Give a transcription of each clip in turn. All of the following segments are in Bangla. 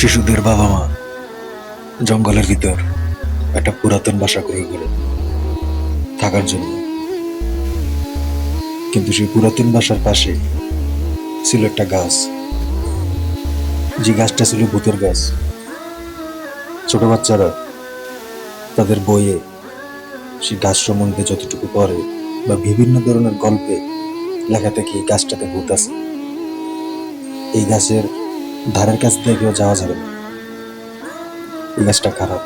শিশুদের বাবা মা জঙ্গলের ভিতর একটা পুরাতন বাসা করে করে থাকার জন্য। কিন্তু সেই পুরাতন বাসার পাশে ছিল একটা গাছ, যে গাছটা ছিল ভূতের গাছ। ছোট বাচ্চারা তাদের বইয়ে সেই গাছ সম্বন্ধে যতটুকু পড়ে বা বিভিন্ন ধরনের গল্পে লেখা থেকে এই গাছটাতে ভূত আছে, এই গাছের ধারের কাছ দিয়ে কেউ যাওয়া যাবে না, এই গাছটা খারাপ।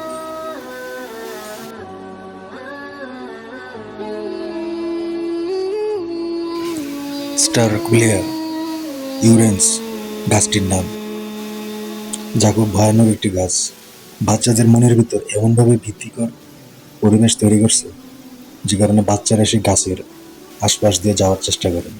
স্টারকুলিয়া ইউরেন্স গাছটির নাম, যা খুব ভয়ানক একটি গাছ। বাচ্চাদের মনের ভিতর এমনভাবে ভীতিকর পরিবেশ তৈরি করছে, যে কারণে বাচ্চারা সেই গাছের আশপাশ দিয়ে যাওয়ার চেষ্টা করে।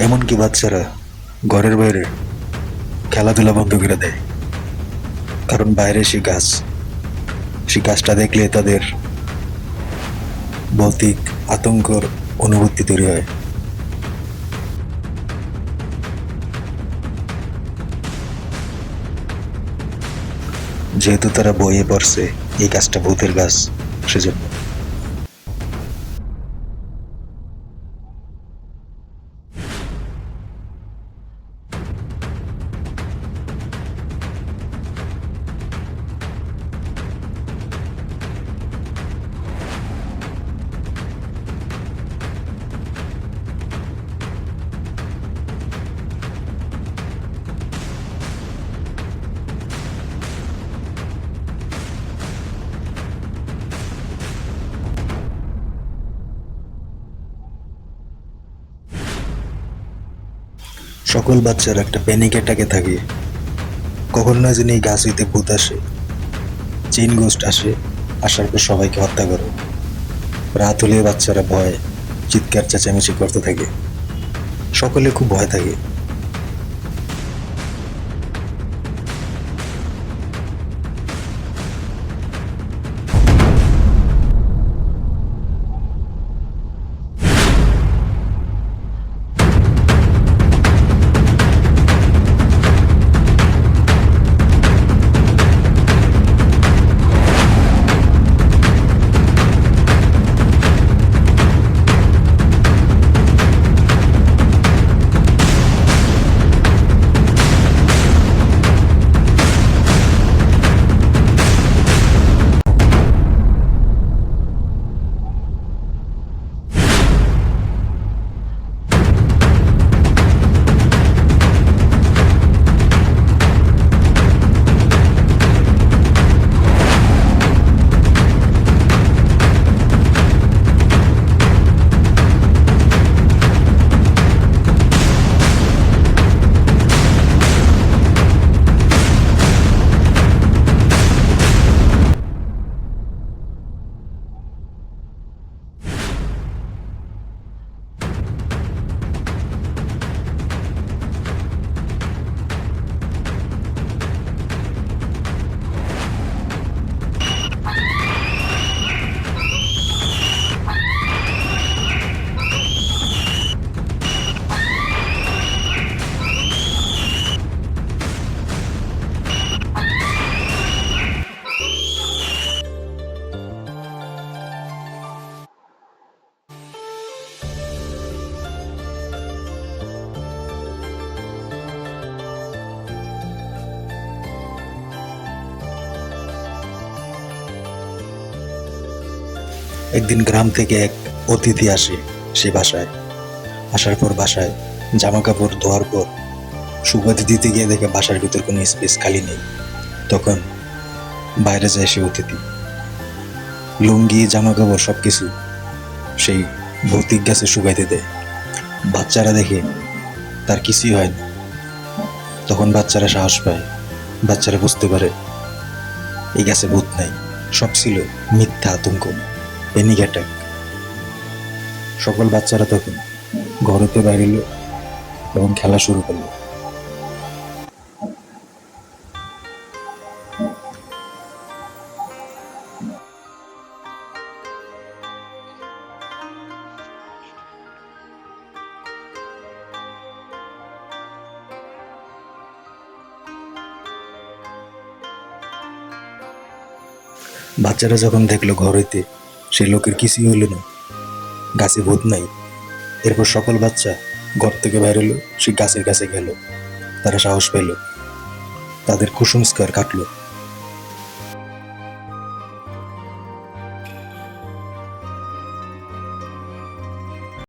এমনকি বাচ্চারা ঘরের বাইরে খেলাধুলা বন্ধ করে দেয়, কারণ বাইরে সেই গাছটা দেখলে তাদের ভৌতিক আতঙ্কর অনুভূতি তৈরি হয়। যেহেতু তারা বইয়ে পড়ছে এই গাছটা ভূতের গাছ, সেজন্য। সকল বাচ্চার একটা প্যানিক অ্যাটাকে থাকে, কখন না জানি এই গাছ হইতে ভূত আসে, চেইন গোস্ট আসে, আসার পর সবাইকে হত্যা করে। রাত হলে বাচ্চারা ভয় চিৎকার চেঁচামেচি করতে থাকে, সকলে খুব ভয় থাকে। একদিন গ্রাম থেকে এক অতিথি আসে সে বাসায়। আসার পর বাসায় জামা কাপড় ধোয়ার পর শুকাতে দিতে গিয়ে দেখে বাসার ভিতর কোনো স্পেস খালি নেই। তখন বাইরে যায় সে অতিথি, লুঙ্গি জামা কাপড় সবকিছু সেই ভৌতিক গাছে শুকাইতে দেয়। বাচ্চারা দেখে তার কিছুই হয় না। তখন বাচ্চারা সাহস পায়, বাচ্চারা বুঝতে পারে এই গাছে ভূত নাই, সব ছিল মিথ্যা আতঙ্ক, প্যানিক অ্যাটাক। সকল বাচ্চারা তখন ঘরেতে বাইরে এলো এবং খেলা শুরু করলো। বাচ্চারা যখন দেখলো ঘর হইতে সে লোকের কিছুই হইল না, গাছে ভূত নাই। এরপর সকল বাচ্চা ঘর থেকে বাইর হলো, সে গাছের কাছে গেল। তারা সাহস পেল, তাদের কুসংস্কার কাটলো।